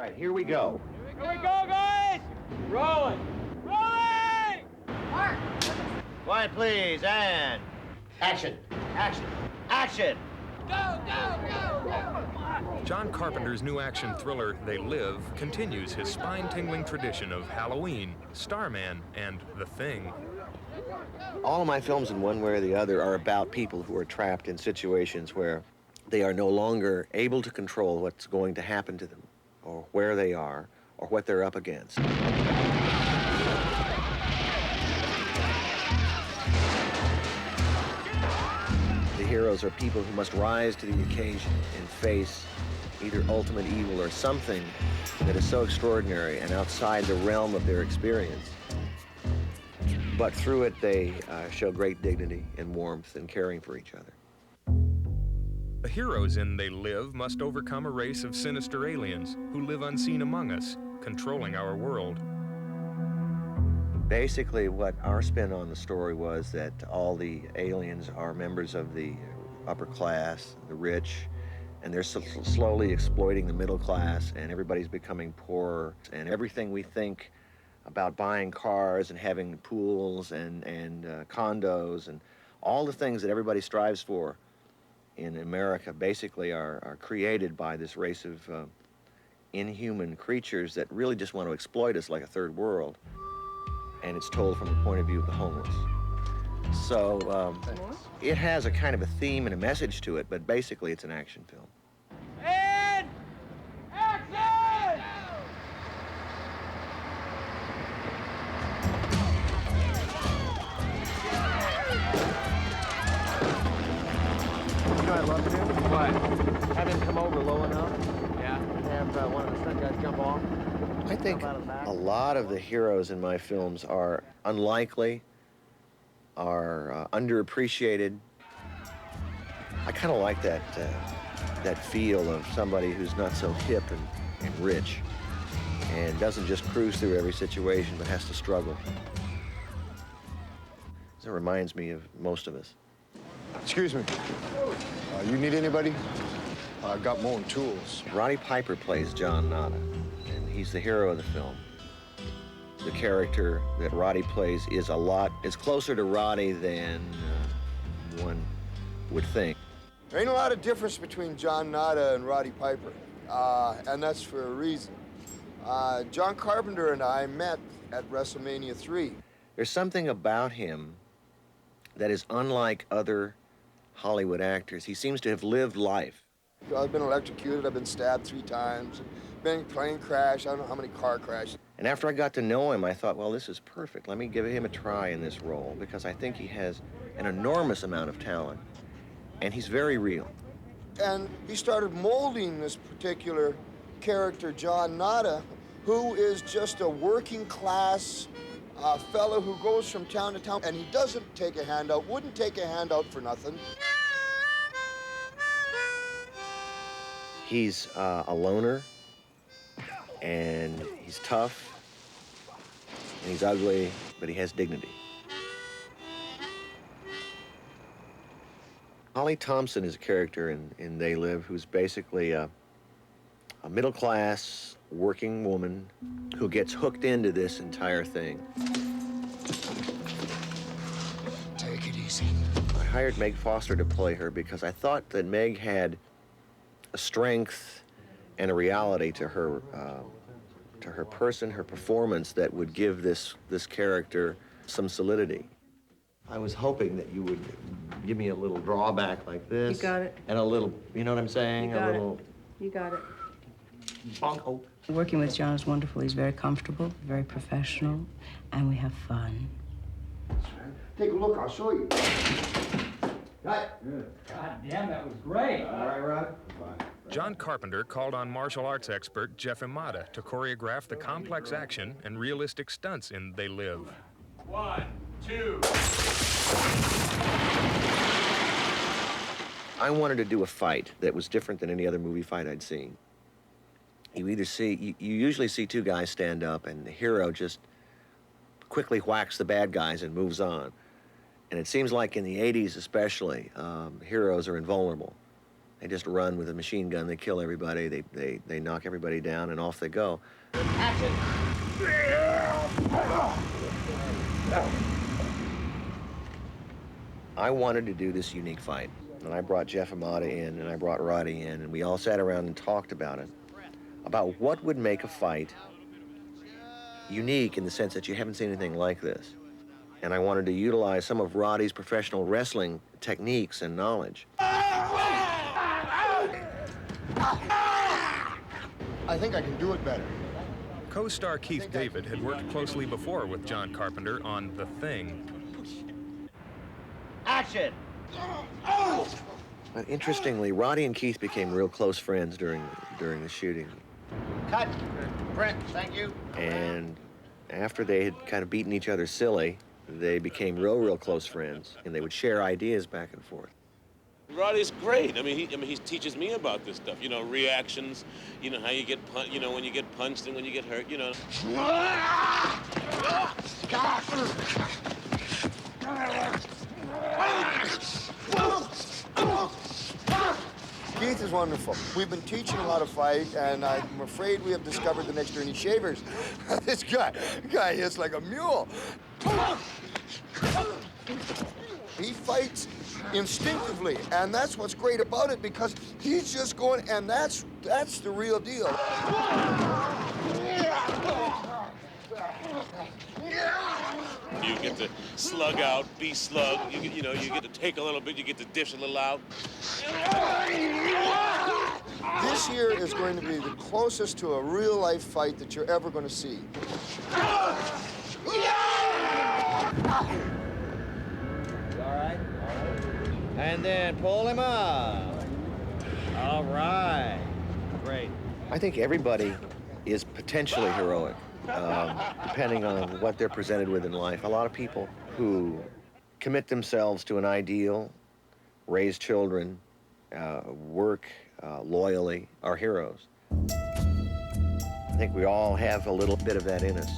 right, here we go. Here we go, guys! Rolling! Rolling! Mark! Quiet, please, and action, action, action! Go, go, go, go! John Carpenter's new action thriller, They Live, continues his spine-tingling tradition of Halloween, Starman, and The Thing. All of my films, in one way or the other, are about people who are trapped in situations where they are no longer able to control what's going to happen to them, or where they are, or what they're up against. The heroes are people who must rise to the occasion and face either ultimate evil or something that is so extraordinary and outside the realm of their experience. But through it, they show great dignity and warmth in caring for each other. The heroes in They Live must overcome a race of sinister aliens who live unseen among us, controlling our world. Basically, what our spin on the story was that all the aliens are members of the upper class, the rich, and they're slowly exploiting the middle class, and everybody's becoming poorer, and everything we think about buying cars and having pools and condos and all the things that everybody strives for in America basically are created by this race of inhuman creatures that really just want to exploit us like a third world. And it's told from the point of view of the homeless. So it has a kind of a theme and a message to it, but basically it's an action film. And action! You know what I'd love to do? What? Have him come over low enough Yeah. and have one of the stunt guys jump off. I think a lot of the heroes in my films are unlikely, are underappreciated. I kind of like that feel of somebody who's not so hip and rich and doesn't just cruise through every situation but has to struggle. It reminds me of most of us. Excuse me. You need anybody? I've got more tools. Roddy Piper plays John Nada, and he's the hero of the film. The character that Roddy plays is closer to Roddy than one would think. There ain't a lot of difference between John Nada and Roddy Piper, and that's for a reason. John Carpenter and I met at WrestleMania 3. There's something about him that is unlike other Hollywood actors. He seems to have lived life. I've been electrocuted, I've been stabbed 3 times, been in a plane crash, I don't know how many car crashes. And after I got to know him, I thought, well, this is perfect. Let me give him a try in this role because I think he has an enormous amount of talent, and he's very real. And he started molding this particular character, John Nada, who is just a working class fellow who goes from town to town, and he doesn't take a handout, wouldn't take a handout for nothing. He's a loner, and he's tough, and he's ugly, but he has dignity. Holly Thompson is a character in They Live who's basically a middle-class working woman who gets hooked into this entire thing. Take it easy. I hired Meg Foster to play her because I thought that Meg had a strength and a reality to her person, her performance that would give this character some solidity. I was hoping that you would give me a little drawback like this. You got it. And a little, you know what I'm saying? You got a little. You got it. Bonk. Working with John is wonderful. He's very comfortable, very professional, and we have fun. Take a look, I'll show you. God damn, that was great. All right, Rod. John Carpenter called on martial arts expert Jeff Imada to choreograph the complex action and realistic stunts in They Live. 1, 2. I wanted to do a fight that was different than any other movie fight I'd seen. You usually see 2 guys stand up and the hero just quickly whacks the bad guys and moves on. And it seems like in the 80s especially, heroes are invulnerable. They just run with a machine gun. They kill everybody. They knock everybody down, and off they go. Action! I wanted to do this unique fight, and I brought Jeff Amata in, and I brought Roddy in, and we all sat around and talked about it, about what would make a fight unique in the sense that you haven't seen anything like this. And I wanted to utilize some of Roddy's professional wrestling techniques and knowledge. I think I can do it better. Co-star Keith David had worked closely before with John Carpenter on The Thing. Action! But interestingly, Roddy and Keith became real close friends during the shooting. Cut! Print, thank you. And after they had kind of beaten each other silly, they became real close friends, and they would share ideas back and forth. Roddy's great. I mean, he teaches me about this stuff. You know, reactions. You know how you get you know, when you get punched and when you get hurt. You know. Keith is wonderful. We've been teaching a lot of fight, and I'm afraid we have discovered the next Ernie Shavers. This guy hits like a mule. He fights instinctively, and that's what's great about it, because he's just going, and that's the real deal. You get to slug out, be slugged. You know, you get to take a little bit. You get to dish a little out. This here is going to be the closest to a real-life fight that you're ever going to see. All right. And then pull him up. All right. Great. I think everybody is potentially heroic, depending on what they're presented with in life. A lot of people who commit themselves to an ideal, raise children, work loyally, are heroes. I think we all have a little bit of that in us.